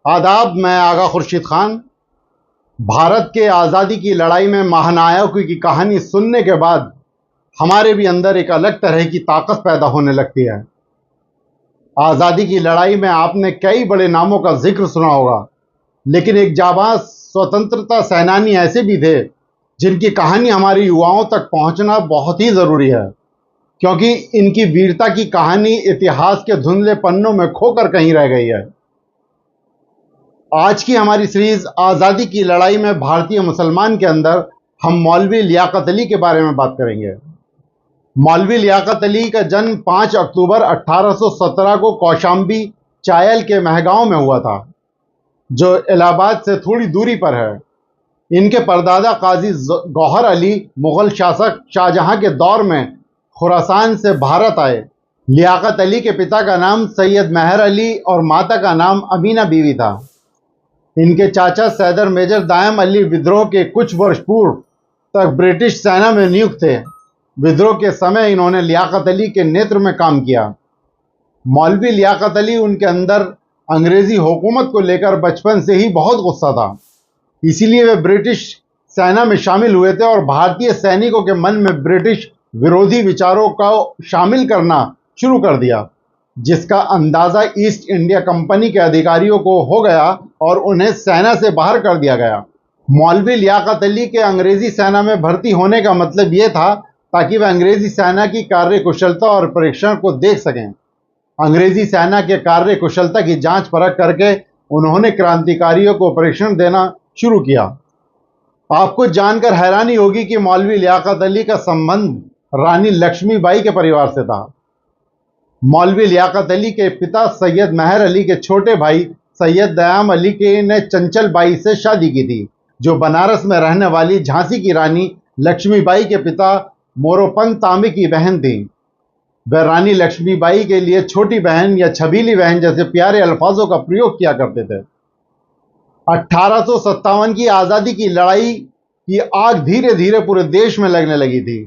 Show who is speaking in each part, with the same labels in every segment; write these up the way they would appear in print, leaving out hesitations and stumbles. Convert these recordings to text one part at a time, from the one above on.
Speaker 1: आदाब। मैं आगा खुर्शीद खान। भारत के आज़ादी की लड़ाई में महानायकों की कहानी सुनने के बाद हमारे भी अंदर एक अलग तरह की ताकत पैदा होने लगती है। आज़ादी की लड़ाई में आपने कई बड़े नामों का जिक्र सुना होगा, लेकिन एक जाबाज स्वतंत्रता सेनानी ऐसे भी थे जिनकी कहानी हमारे युवाओं तक पहुंचना बहुत ही ज़रूरी है, क्योंकि इनकी वीरता की कहानी इतिहास के धुंधले पन्नों में खोकर कहीं रह गई है। आज की हमारी सीरीज आज़ादी की लड़ाई में भारतीय मुसलमान के अंदर हम मौलवी लियाकत अली के बारे में बात करेंगे। मौलवी लियाकत अली का जन्म 5 अक्टूबर 1817 को कौशाम्बी चायल के महगांव में हुआ था, जो इलाहाबाद से थोड़ी दूरी पर है। इनके परदादा काजी गौहर अली मुगल शासक शाहजहां के दौर में खुरासान से भारत आए। लियाकत अली के पिता का नाम सैयद मेहर अली और माता का नाम अमीना बीवी था। इनके चाचा सैदर मेजर दायम अली विद्रोह के कुछ वर्ष पूर्व तक ब्रिटिश सेना में नियुक्त थे। विद्रोह के समय इन्होंने लियाकत अली के नेतृत्व में काम किया। मौलवी लियाकत अली, उनके अंदर अंग्रेजी हुकूमत को लेकर बचपन से ही बहुत गुस्सा था, इसीलिए वे ब्रिटिश सेना में शामिल हुए थे और भारतीय सैनिकों के मन में ब्रिटिश विरोधी विचारों को शामिल करना शुरू कर दिया, जिसका अंदाज़ा ईस्ट इंडिया कंपनी के अधिकारियों को हो गया और उन्हें सेना से बाहर कर दिया गया। मौलवी लियाकत अली के अंग्रेजी सेना में भर्ती होने का मतलब ये था ताकि वह अंग्रेजी सेना की कार्यकुशलता और परीक्षण को देख सकें। अंग्रेजी सेना के कार्यकुशलता की जांच परख करके उन्होंने क्रांतिकारियों को परीक्षण देना शुरू किया। आपको जानकर हैरानी होगी कि मौलवी लियाकत अली का संबंध रानी लक्ष्मीबाई के परिवार से था। मौलवी लियाकत अली के पिता सैयद मेहर अली के छोटे भाई सैयद दयाम अली के ने चंचल बाई से शादी की थी, जो बनारस में रहने वाली झांसी की रानी लक्ष्मीबाई के पिता मोरोपंत तांबे की बहन थी। वह रानी लक्ष्मीबाई के लिए छोटी बहन या छबीली बहन जैसे प्यारे अल्फाजों का प्रयोग किया करते थे। 1857 की आज़ादी की लड़ाई की आग धीरे धीरे पूरे देश में लगने लगी थी।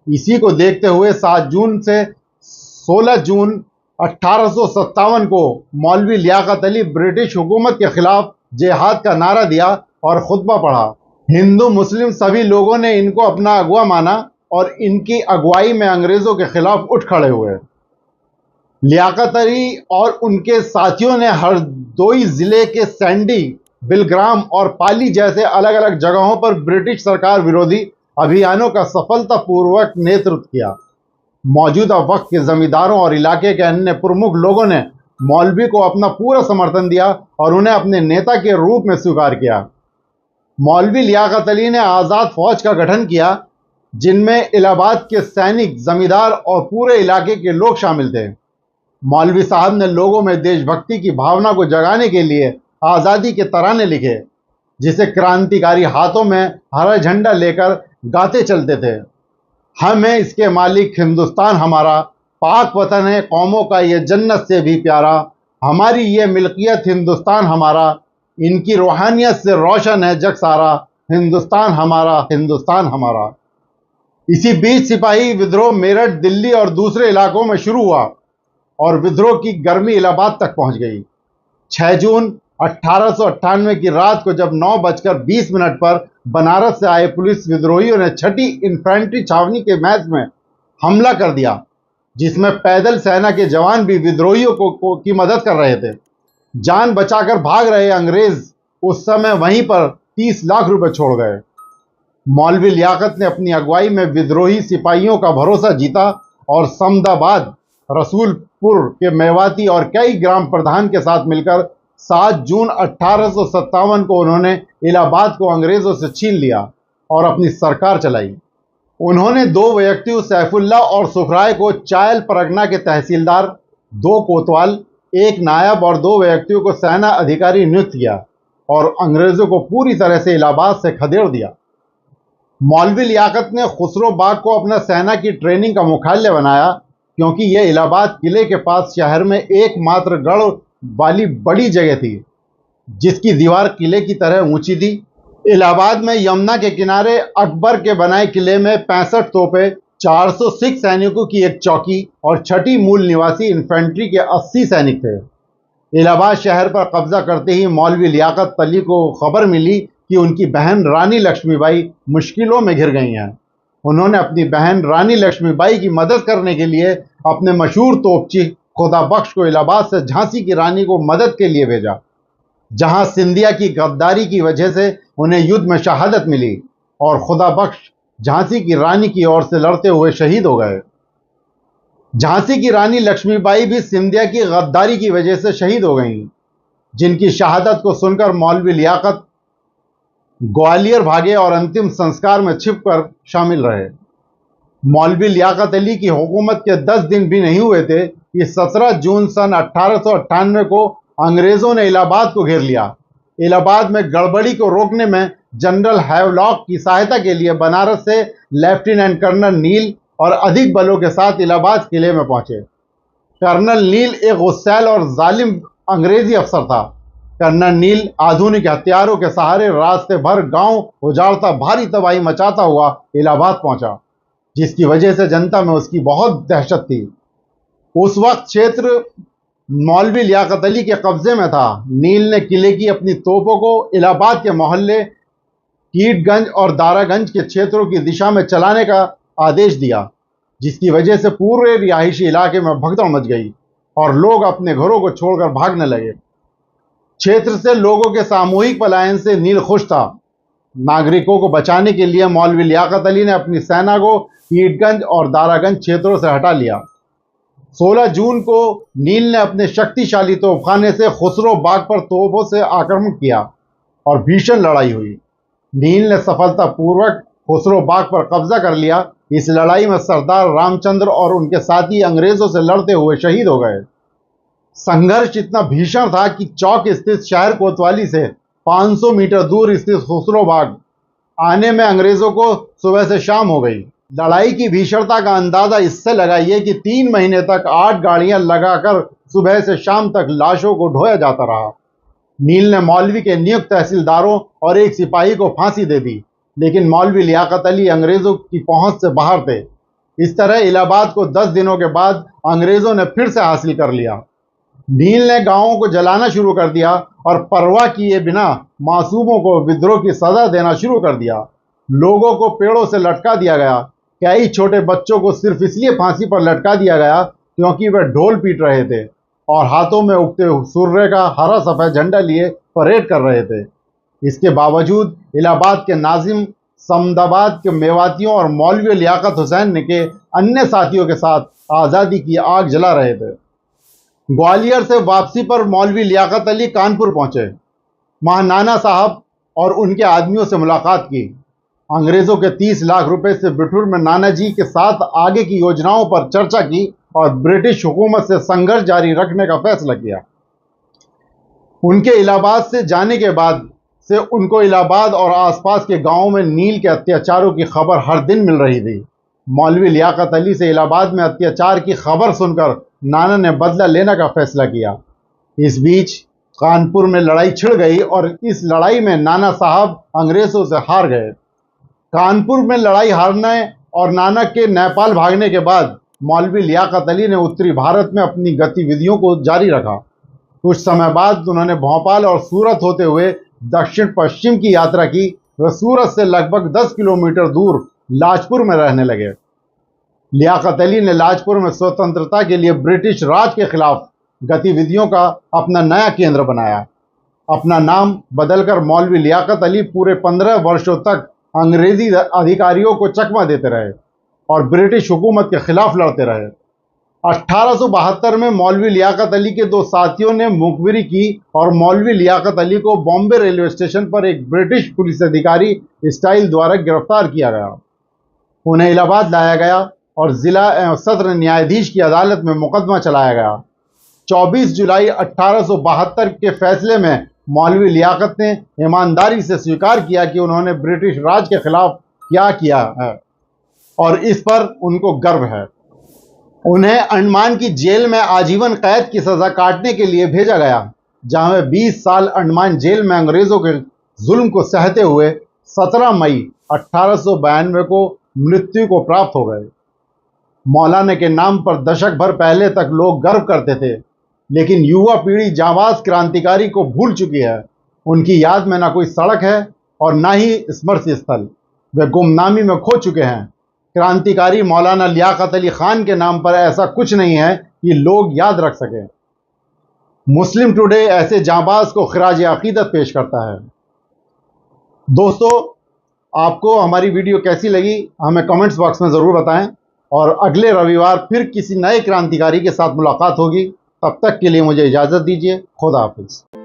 Speaker 1: इसी को देखते हुए 7 जून से 16 जून 1857 को मौलवी लियाकत अली ब्रिटिश हुकूमत के खिलाफ जिहाद का नारा दिया और खुतबा पढ़ा। हिंदू मुस्लिम सभी लोगों ने इनको अपना अगवा माना और इनकी अगुवाई में अंग्रेजों के खिलाफ उठ खड़े हुए। लियाकत अली और उनके साथियों ने हरदोई जिले के सैंडी, बिलग्राम और पाली जैसे अलग अलग जगहों पर ब्रिटिश सरकार विरोधी अभियानों का सफलतापूर्वक नेतृत्व किया। मौजूदा वक्त के जमींदारों और इलाके के अन्य प्रमुख लोगों ने मौलवी को अपना पूरा समर्थन दिया और उन्हें अपने नेता के रूप में स्वीकार किया। मौलवी लियाकत अली ने आज़ाद फौज का गठन किया, जिनमें इलाहाबाद के सैनिक, जमींदार और पूरे इलाके के लोग शामिल थे। मौलवी साहब ने लोगों में देशभक्ति की भावना को जगाने के लिए आज़ादी के तराने लिखे, जिसे क्रांतिकारी हाथों में हरा झंडा लेकर गाते चलते थे। हम हैं इसके मालिक, हिंदुस्तान हमारा, पाक वतन है कौमों का ये जन्नत से भी प्यारा, हमारी ये मिल्कियत हिंदुस्तान हमारा, इनकी रूहानियत से रोशन है जग सारा, हिंदुस्तान हमारा, हिंदुस्तान हमारा। इसी बीच सिपाही विद्रोह मेरठ, दिल्ली और दूसरे इलाकों में शुरू हुआ और विद्रोह की गर्मी इलाहाबाद तक पहुंच गई। 6 जून 1898 की रात को जब 9:20 पर बनारस से आए पुलिस विद्रोहियों ने 6ठी इन्फेंट्री छावनी के मैच में हमला कर दिया, जिसमें पैदल सेना के जवान भी विद्रोहियों की मदद कर रहे थे। जान बचाकर भाग रहे अंग्रेज उस समय वहीं पर 30 लाख रुपए छोड़ गए। मौलवी लियाकत ने अपनी अगुवाई में विद्रोही सिपाहियों का भरोसा जीता और समदाबाद, रसूलपुर के मेवाती और कई ग्राम प्रधान के साथ मिलकर 7 जून 1857 को उन्होंने इलाहाबाद को अंग्रेजों से छीन लिया और अपनी सरकार चलाई। उन्होंने 2 व्यक्तियों सैफुल्ला और सुखराय को चायल परगना के तहसीलदार, 2 कोतवाल, 1 नायब और 2 व्यक्तियों को सेना अधिकारी नियुक्त किया और अंग्रेजों को पूरी तरह से इलाहाबाद से खदेड़ दिया। मौलवी लियाकत ने खुसरो बाग को अपना सेना की ट्रेनिंग का मुख्यालय बनाया, क्योंकि यह इलाहाबाद किले के पास शहर में एकमात्र गढ़ वाली बड़ी जगह थी, जिसकी दीवार किले की तरह ऊंची थी। इलाहाबाद में यमुना के किनारे अकबर के बनाए किले में 65 तोपें, 400 सिख सैनिकों की एक चौकी और 6ठी मूल निवासी इन्फेंट्री के 80 सैनिक थे। इलाहाबाद शहर पर कब्जा करते ही मौलवी लियाकत अली को खबर मिली कि उनकी बहन रानी लक्ष्मीबाई मुश्किलों में घिर गई हैं। उन्होंने अपनी बहन रानी लक्ष्मीबाई की मदद करने के लिए अपने मशहूर तोपची खुदा बख्श को इलाहाबाद से झांसी की रानी को मदद के लिए भेजा, जहां सिंधिया की गद्दारी की वजह से उन्हें युद्ध में शहादत मिली और खुदा बख्श झांसी की रानी की ओर से लड़ते हुए शहीद हो गए। झांसी की रानी लक्ष्मीबाई भी सिंधिया की गद्दारी की वजह से शहीद हो गईं, जिनकी शहादत को सुनकर मौलवी लियाकत ग्वालियर भागे और अंतिम संस्कार में छिपकर शामिल रहे। मौलवी लियाकत अली की हुकूमत के 10 दिन भी नहीं हुए थे कि 17 जून सन 1898 को अंग्रेजों ने इलाहाबाद को घेर लिया। इलाहाबाद में गड़बड़ी को रोकने में जनरल हैवलॉक की सहायता के लिए बनारस से लेफ्टिनेंट कर्नल नील और अधिक बलों के साथ इलाहाबाद किले में पहुंचे। कर्नल नील एक गुस्सैल और जालिम अंग्रेजी अफसर था। कर्नल नील आधुनिक हथियारों के सहारे रास्ते भर गांव उजाड़ता भारी तबाही मचाता हुआ इलाहाबाद पहुंचा, जिसकी वजह से जनता में उसकी बहुत दहशत थी। उस वक्त क्षेत्र मौलवी लियाकत अली के कब्जे में था। नील ने किले की अपनी तोपों को इलाहाबाद के मोहल्ले कीटगंज और दारागंज के क्षेत्रों की दिशा में चलाने का आदेश दिया, जिसकी वजह से पूरे रिहायशी इलाके में भगदड़ मच गई और लोग अपने घरों को छोड़कर भागने लगे। क्षेत्र से लोगों के सामूहिक पलायन से नील खुश था। नागरिकों को बचाने के लिए मौलवी लियाकत अली ने अपनी सेना को कीटगंज और दारागंज क्षेत्रों से हटा लिया। 16 जून को नील ने अपने शक्तिशाली तोपखाने से खुसरो बाग पर तोपों से आक्रमण किया और भीषण लड़ाई हुई। नील ने सफलतापूर्वक खुसरो बाग पर कब्जा कर लिया। इस लड़ाई में सरदार रामचंद्र और उनके साथी अंग्रेजों से लड़ते हुए शहीद हो गए। संघर्ष इतना भीषण था कि चौक स्थित शहर कोतवाली से 500 मीटर दूर स्थित खुसरो बाग आने में अंग्रेजों को सुबह से शाम हो गई। लड़ाई की भीषणता का अंदाजा इससे लगाइए कि 3 महीने तक 8 गाड़ियां लगाकर सुबह से शाम तक लाशों को ढोया जाता रहा। नील ने मौलवी के नियुक्त तहसीलदारों और एक सिपाही को फांसी दे दी, लेकिन मौलवी लियाकत अली अंग्रेजों की पहुंच से बाहर थे। इस तरह इलाहाबाद को 10 दिनों के बाद अंग्रेजों ने फिर से हासिल कर लिया। नील ने गांवों को जलाना शुरू कर दिया और परवाह किए बिना मासूमों को विद्रोह की सजा देना शुरू कर दिया। लोगों को पेड़ों से लटका दिया गया। कई छोटे बच्चों को सिर्फ इसलिए फांसी पर लटका दिया गया क्योंकि वे ढोल पीट रहे थे और हाथों में उगते सूर्य का हरा सफेद झंडा लिए परेड कर रहे थे। इसके बावजूद इलाहाबाद के नाजिम, समदाबाद के मेवातियों और मौलवी लियाकत हुसैन के अन्य साथियों के साथ आज़ादी की आग जला रहे थे। ग्वालियर से वापसी पर मौलवी लियाकत अली कानपुर पहुंचे। वहां नाना साहब और उनके आदमियों से मुलाकात की। अंग्रेजों के 30 लाख रुपए से बिठूर में नाना जी के साथ आगे की योजनाओं पर चर्चा की और ब्रिटिश हुकूमत से संघर्ष जारी रखने का फैसला किया। उनके इलाहाबाद से जाने के बाद से उनको इलाहाबाद और आसपास के गांवों में नील के अत्याचारों की खबर हर दिन मिल रही थी। मौलवी लियाकत अली से इलाहाबाद में अत्याचार की खबर सुनकर नाना ने बदला लेने का फैसला किया। इस बीच कानपुर में लड़ाई छिड़ गई और इस लड़ाई में नाना साहब अंग्रेजों से हार गए। कानपुर में लड़ाई हारने और नाना के नेपाल भागने के बाद मौलवी लियाकत अली ने उत्तरी भारत में अपनी गतिविधियों को जारी रखा। कुछ समय बाद उन्होंने भोपाल और सूरत होते हुए दक्षिण पश्चिम की यात्रा की। वे सूरत से लगभग 10 किलोमीटर दूर लाजपुर में रहने लगे। लियाकत अली ने लाजपुर में स्वतंत्रता के लिए ब्रिटिश राज के खिलाफ गतिविधियों का अपना नया केंद्र बनाया। अपना नाम बदलकर मौलवी लियाकत अली पूरे 15 वर्षों तक अंग्रेजी अधिकारियों को चकमा देते रहे और ब्रिटिश हुकूमत के खिलाफ लड़ते रहे। 1872 में मौलवी लियाकत अली के 2 साथियों ने मुखबिरी की और मौलवी लियाकत अली को बॉम्बे रेलवे स्टेशन पर एक ब्रिटिश पुलिस अधिकारी स्टाइल द्वारा गिरफ्तार किया गया। उन्हें इलाहाबाद लाया गया और जिला एवं सत्र न्यायाधीश की अदालत में मुकदमा चलाया गया। 24 जुलाई 1872 के फैसले में मौलवी लियाकत ने ईमानदारी से स्वीकार किया कि उन्होंने ब्रिटिश राज के खिलाफ क्या किया है और इस पर उनको गर्व है। उन्हें अंडमान की जेल में आजीवन कैद की सजा काटने के लिए भेजा गया, जहां वे 20 साल अंडमान जेल में अंग्रेजों के जुल्म को सहते हुए 17 मई 1892 को मृत्यु को प्राप्त हो गए। मौलाना के नाम पर दशक भर पहले तक लोग गर्व करते थे, लेकिन युवा पीढ़ी जांबाज क्रांतिकारी को भूल चुकी है। उनकी याद में ना कोई सड़क है और ना ही स्मृति स्थल। वे गुमनामी में खो चुके हैं। क्रांतिकारी मौलाना लियाकत अली खान के नाम पर ऐसा कुछ नहीं है कि लोग याद रख सकें। मुस्लिम टुडे ऐसे जांबाज को खिराज अकीदत पेश करता है। दोस्तों, आपको हमारी वीडियो कैसी लगी हमें कमेंट्स बॉक्स में ज़रूर बताएं और अगले रविवार फिर किसी नए क्रांतिकारी के साथ मुलाकात होगी। तब तक के लिए मुझे इजाज़त दीजिए। खुदा हाफिज़।